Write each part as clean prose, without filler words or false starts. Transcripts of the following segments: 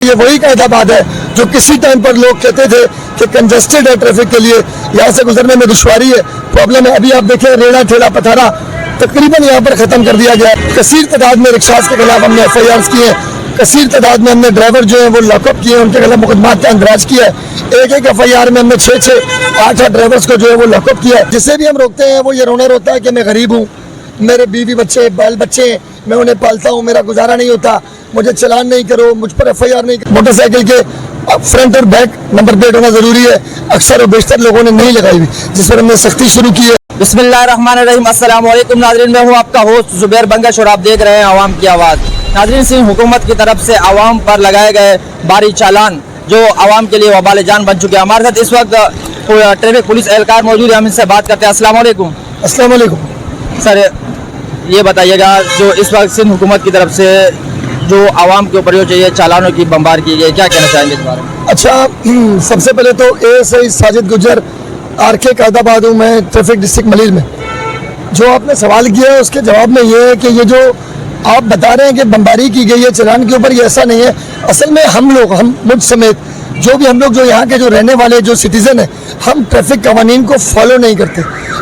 ये वही कायदाबाद है जो किसी टाइम पर लोग कहते थे कि कंजेस्टेड है ट्रैफिक के लिए, यहाँ से गुजरने में दुश्वारी है, प्रॉब्लम है। अभी आप देखें रेड़ा ठेला पथारा तकरीबन यहाँ पर खत्म कर दिया गया है। कसीर तादाद में रिक्शास के खिलाफ हमने FIRs किए हैं, कसीर तादाद में हमने ड्राइवर जो है वो लॉकअप किए हैं, उनके खिलाफ मुकदमात का अंदराज किया है। एक FIR में हमने 6-8 ड्राइवर्स को जो है वो लॉकअप किया है। जिससे भी हम रोकते हैं वो ये रोना रोता है कि मैं गरीब हूँ, मेरे बीवी बच्चे बाल बच्चे हैं, मैं उन्हें पालता हूँ, मेरा गुजारा नहीं होता, मुझे चलान नहीं करो, मुझ पर FIR नहीं करो। मोटरसाइकिल के फ्रंट और बैक नंबर प्लेट होना जरूरी है, अक्सर और बेशतर लोगों ने नहीं लगाई हुई, जिस पर हमने सख्ती शुरू की है। बिस्मिल्लाहिर्रहमानिर्रहीम, अस्सलाम वालेकुम नाज़रीन, मैं हूँ आपका होस्ट जुबैर बंगश और आप देख रहे हैं आवाम की आवाज़। नाज़रीन, सिंध हुकूमत की तरफ से आवाम पर लगाए गए भारी चालान जो आवाम के लिए वबाल जान बन चुके हैं। हमारे साथ इस वक्त ट्रैफिक पुलिस एहलकार मौजूद है, हम इनसे बात करते हैं। अस्सलाम वालेकुम। अस्सलाम वालेकुम। सर, ये बताइएगा जो इस वक्त सिंध हुकूमत की तरफ से जो आवाम के ऊपर जो चाहिए चालानों की बमबार की गई, क्या कहना चाहेंगे इस बारे में? अच्छा, सबसे पहले तो ASI साजिद गुजर RK कायदाबाद हूँ मैं, ट्रैफिक डिस्ट्रिक्ट मलिर में। जो आपने सवाल किया है उसके जवाब में ये है कि ये जो आप बता रहे हैं कि बमबारी की गई है चालान के ऊपर, ये ऐसा नहीं है। असल में हम लोग, हम मुझ समेत जो भी हम लोग जो यहाँ के जो रहने वाले जो सिटीज़न हैं, हम ट्रैफिक कवानीन को फॉलो नहीं करते।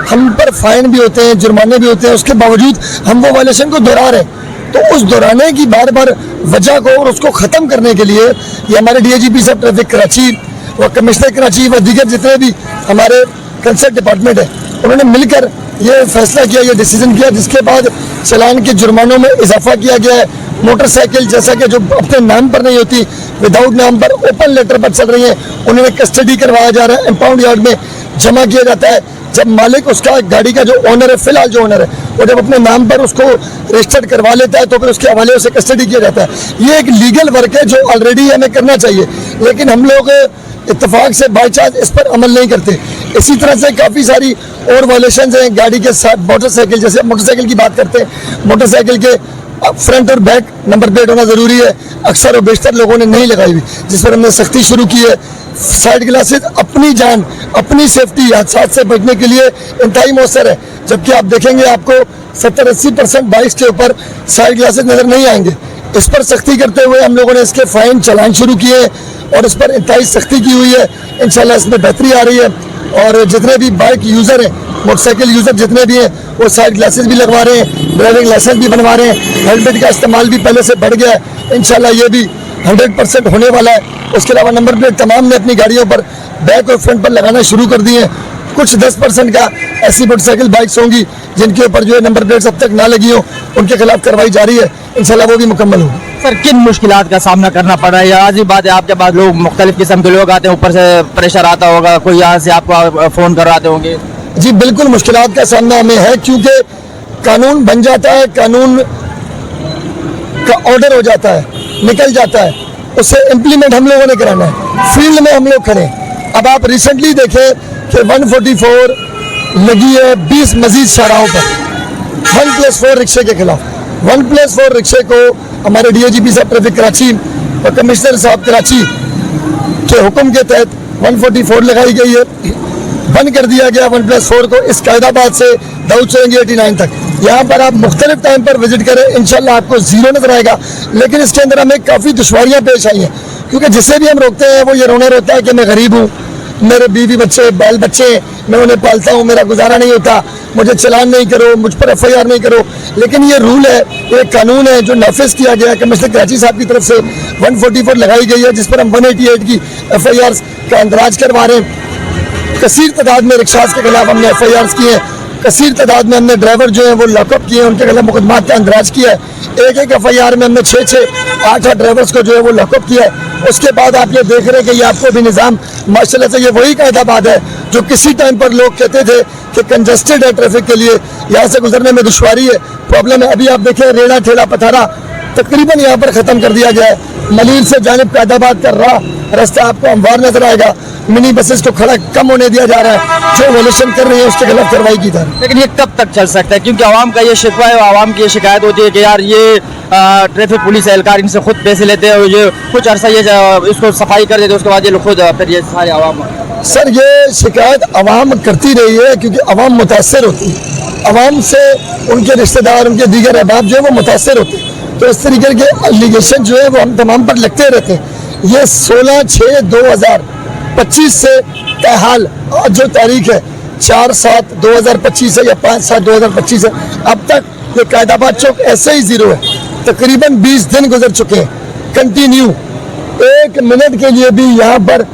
हम पर फाइन भी होते हैं, जुर्माने भी होते हैं, उसके बावजूद हम वो वायलेशन को दोहरा रहे हैं। तो उस दोहराने की बार बार वजह को और उसको ख़त्म करने के लिए ये हमारे DIGP साहब ट्रैफिक कराची व कमिश्नर कराची व दीगर जितने भी हमारे कंसर्न डिपार्टमेंट है, उन्होंने मिलकर ये फैसला किया, ये डिसीजन किया, जिसके बाद चालान के जुर्मानों में इजाफा किया गया है। मोटरसाइकिल जैसा कि जो अपने नाम पर नहीं होती, विदाउट नाम पर ओपन लेटर पर चल रही है, उन्हें कस्टडी करवाया जा रहा है, इम्पाउंड यार्ड में जमा किया जाता है। जब मालिक उसका गाड़ी का जो ओनर है, फिलहाल जो ओनर है, वो जब अपने नाम पर उसको रजिस्टर्ड करवा लेता है तो फिर उसके हवाले से कस्टडी किया जाता है। ये एक लीगल वर्क है जो ऑलरेडी हमें करना चाहिए, लेकिन हम लोग इत्तेफाक से बाई चांस इस पर अमल नहीं करते। इसी तरह से काफ़ी सारी और वायलेशन हैं गाड़ी के साथ। मोटरसाइकिल, जैसे मोटरसाइकिल की बात करते हैं, मोटरसाइकिल के फ्रंट और बैक नंबर प्लेट होना ज़रूरी है, अक्सर और बेशतर लोगों ने नहीं लगाई हुई, जिस पर हमने सख्ती शुरू की है। साइड ग्लासेस अपनी जान, अपनी सेफ्टी, हादसा से बचने के लिए इंतहाई मौसर है, जबकि आप देखेंगे आपको 70-80% बाइक्स के ऊपर साइड ग्लासेस नज़र नहीं आएंगे। इस पर सख्ती करते हुए हम लोगों ने इसके फाइन चालान शुरू किए और इस पर इंतहाई सख्ती की हुई है। इंशाल्लाह इसमें बेहतरी आ रही है और जितने भी बाइक यूज़र हैं, मोटरसाइकिल यूज़र जितने भी हैं, वो साइड ग्लासेस भी लगवा रहे हैं, ड्राइविंग लाइसेंस भी बनवा रहे हैं, हेलमेट का इस्तेमाल भी पहले से बढ़ गया है। इंशाल्लाह ये भी 100% होने वाला है। उसके अलावा नंबर प्लेट तमाम ने अपनी गाड़ियों पर बैक और फ्रंट पर लगाना शुरू कर दिए हैं। कुछ 10% का ऐसी मोटरसाइकिल बाइक्स होंगी जिनके ऊपर जो है नंबर प्लेट्स अब तक ना लगी हो, उनके खिलाफ कार्रवाई जारी है, इंशाल्लाह वो भी मुकम्मल होगी। सर, किन मुश्किलात का सामना करना पड़ रहा है? आज ही बात है, आपके पास लोग मुख्तलिफ किस्म के लोग आते हैं, ऊपर से प्रेशर आता होगा, कोई यहाँ से आपको फ़ोन करवाते होंगे? जी बिल्कुल, मुश्किलात का सामना हमें है, क्योंकि कानून बन जाता है, कानून का ऑर्डर हो जाता है, निकल जाता है, उसे इम्प्लीमेंट हम लोगों ने कराना है। फील्ड में हम लोग खड़े हैं। अब आप रिसेंटली देखें कि 144 लगी है 20 मजीद शाहराहों पर 1+4 रिक्शे के खिलाफ। 1+4 रिक्शे को हमारे DIGP साहब ट्रैफिक कराची और कमिश्नर साहब कराची के हुक्म के तहत 144 लगाई गई है, बंद कर दिया गया 1+4 को। इस कायदाबाद से दाऊद चौरंगी 89 तक यहाँ पर आप मुख्तलिफ टाइम पर विजिट करें, इंशाल्लाह आपको ज़ीरो नजर आएगा। लेकिन इसके अंदर हमें काफ़ी दुश्वारियाँ पेश आई हैं, क्योंकि जिसे भी हम रोकते हैं वो ये रोना रोता है कि मैं गरीब हूँ, मेरे बीवी बच्चे बाल बच्चे हैं, मैं उन्हें पालता हूँ, मेरा गुजारा नहीं होता, मुझे चलान नहीं करो, मुझ पर FIR नहीं करो। लेकिन ये रूल है, ये कानून है जो नाफिज किया गया है कमिश्नर कराची साहब की तरफ से। 144 लगाई गई है, जिस पर हम 188 की FIRs का अंदराज करवा रहे हैं। कसीर तादाद में रिक्शास के खिलाफ हमने FIRs किए हैं, कसीर तादाद में हमने ड्राइवर जो है वो लॉकअप किए हैं, उनके खिलाफ मुकदमात का अंदराज किया है। एक FIR में हमने 6-8 ड्राइवर्स को जो है वो लॉकअप किया है। उसके बाद आप ये देख रहे हैं कि ये आपको भी निज़ाम माशाल्लाह से ये वही कायदाबाद है जो किसी टाइम पर लोग कहते थे कि कंजेस्टेड है ट्रैफिक के लिए, यहाँ से गुजरने में दुश्वारी है, प्रॉब्लम है। अभी आप देखें रेड़ा ठेला पथारा तकरीबन यहाँ पर ख़त्म कर दिया गया है। मलिर से जानिब कायदाबाद का रास्ता आपको हमवार नजर आएगा। मिनी बसेस को खड़ा कम होने दिया जा रहा है, जो वॉल्यूशन कर रही है उसके खिलाफ कार्रवाई की जा रही है। लेकिन ये कब तक चल सकता है? क्योंकि आवाम का ये शिकवा है, आवाम की ये शिकायत होती है कि यार ये ट्रैफिक पुलिस एहलकार इनसे खुद पैसे लेते हैं, ये कुछ अर्सा ये इसको सफाई कर देते, उसके बाद ये खुद फिर ये सारे आवाम। सर, ये शिकायत आवाम करती रही है, क्योंकि आवाम मुतासर होती है, आवाम से उनके रिश्तेदार, उनके दीगर अहबाब जो है वो मुतासर होते हैं। तो इस तरीके के एलिगेशन जो है वो हम तमाम पर लगते रहते हैं। ये 16/6/2025 से हाल आज जो तारीख है 4/7/2025 है या 5/7/2025 है, अब तक ये कायदाबाद चौक ऐसे ही जीरो है। तकरीबन 20 दिन गुजर चुके हैं कंटिन्यू। 1 मिनट के लिए भी यहाँ पर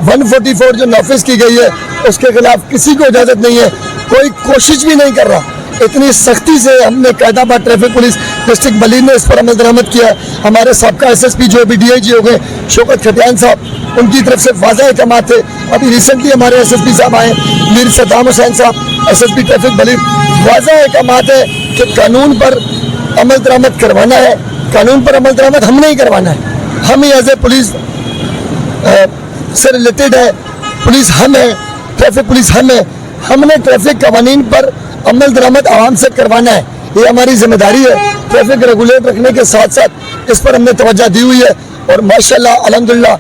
144 जो नाफिज की गई है उसके खिलाफ किसी को इजाजत नहीं है, कोई कोशिश भी नहीं कर रहा। इतनी सख्ती से हमने Qaidabad traffic police district Malir ने इस पर अमल दरामद किया। हमारे सबका SSP जो अभी DIG हो गए शौकत खतियान साहब, उनकी तरफ से वाज़ह अहकाम थे। अभी रिसेंटली हमारे SSP साहब आए मीर सद्दाम हुसैन साहब, SSP ट्रैफिक मलीर, वाज़ह अहकाम है कि कानून पर अमल दरामद करवाना है, कानून पर अमल दरामद हम नहीं करवाना है। हम ही एज ए पुलिस से रिलेटेड है, पुलिस हम है, ट्रैफिक पुलिस हम है, हमने ट्रैफिक कवानीन पर अमल दरामद आवाम से करवाना है, ये हमारी जिम्मेदारी है। ट्रैफिक रेगुलेट रखने के साथ साथ इस पर हमने तवज्जो दी हुई है और माशाल्लाह अल्हम्दुलिल्लाह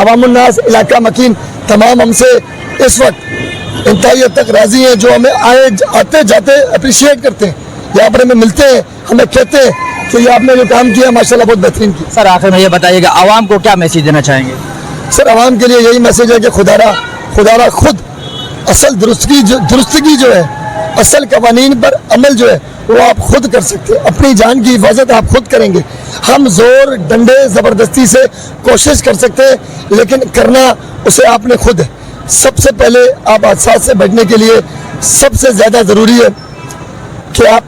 अवामुन्नास इलाका मकीन तमाम हमसे इस वक्त इंतहाई हद तक राजी हैं, जो हमें आते जाते अप्रिशिएट करते हैं, यहाँ पर हमें मिलते हैं, हमें कहते हैं कि ये आपने जो काम किया माशाल्लाह बहुत बेहतरीन किया। सर आखिर में ये बताइएगा आवाम को क्या मैसेज देना चाहेंगे? सर आवाम के लिए यही मैसेज है कि खुदारा खुद असल दुरुस्तगी जो है, असल कवानीन पर अमल जो है वो आप खुद कर सकते हैं। अपनी जान की हिफाजत आप खुद करेंगे। हम जोर डंडे ज़बरदस्ती से कोशिश कर सकते हैं, लेकिन करना उसे आपने खुद है। सबसे पहले आप हादसा से बचने के लिए सबसे ज़्यादा ज़रूरी है कि आप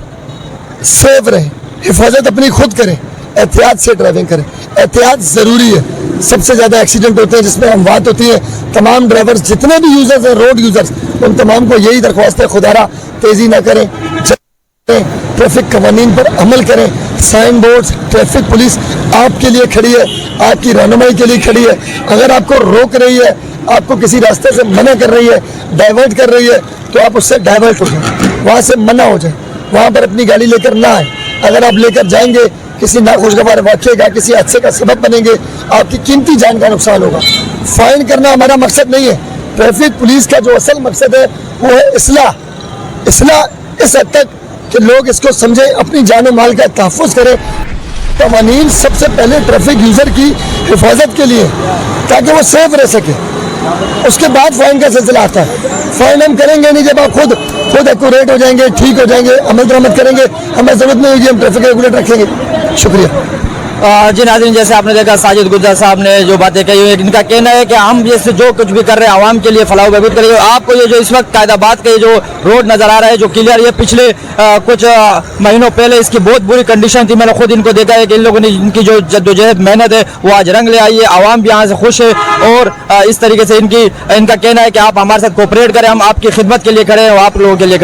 सेफ रहें, हिफाजत अपनी खुद करें, एहतियात से ड्राइविंग करें। एहतियात ज़रूरी है। सबसे ज़्यादा एक्सीडेंट होते हैं जिसमें अमवात होती है। तमाम ड्राइवर्स जितने भी यूज़र्स हैं, रोड यूज़र्स, उन तमाम को यही दरख्वास्त है खुदारा तेज़ी ना करें, ट्रैफिक कवानीन पर अमल करें। साइन बोर्ड्स, ट्रैफिक पुलिस आपके लिए खड़ी है, आपकी रहनुमाई के लिए खड़ी है। अगर आपको रोक रही है, आपको किसी रास्ते से मना कर रही है, डाइवर्ट कर रही है, तो आप उससे डाइवर्ट हो जाए, वहाँ से मना हो जाए, वहाँ पर अपनी गाड़ी लेकर ना आए। अगर आप लेकर जाएंगे किसी नाखुशगवार वाक़े का, किसी हादसे का सबब बनेंगे, आपकी कीमती जान का नुकसान होगा। फाइन करना हमारा मकसद नहीं है। ट्रैफिक पुलिस का जो असल मकसद है वो है इस्लाह इस हद तक कि लोग इसको समझें, अपनी जान और माल का तहफ़्फ़ुज़ करें। कवानीन सबसे पहले ट्रैफिक यूज़र की हिफाजत के लिए, ताकि वो सेफ रह सके। उसके बाद फ़ाइन का सिलसिला आता है। फ़ाइन हम करेंगे नहीं जब आप खुद एक्यूरेट हो जाएंगे, ठीक हो जाएंगे, अमल दरामद करेंगे, हमें ज़रूरत नहीं होगी हम ट्रैफिक रेगुलेटर रखेंगे। शुक्रिया। जी नाज़रीन, जैसे आपने देखा साजिद गुज्जर साहब ने जो बातें कही, इनका कहना है कि हम जैसे जो कुछ भी कर रहे हैं आवाम के लिए फलाह बहबूद करेंगे। आपको ये जो इस वक्त कायदाबाद का ये जो रोड नज़र आ रहा है जो क्लियर, ये पिछले कुछ महीनों पहले इसकी बहुत बुरी कंडीशन थी। मैंने खुद इनको देखा है कि इन लोगों ने इनकी जो जद्दोजहद मेहनत है वो आज रंग ले आई है। आवाम भी यहाँ से खुश है और इस तरीके से इनका कहना है कि आप हमारे साथ कोऑपरेट करें, हम आपकी खिदमत के लिए खड़े हैं, आप लोगों के लिए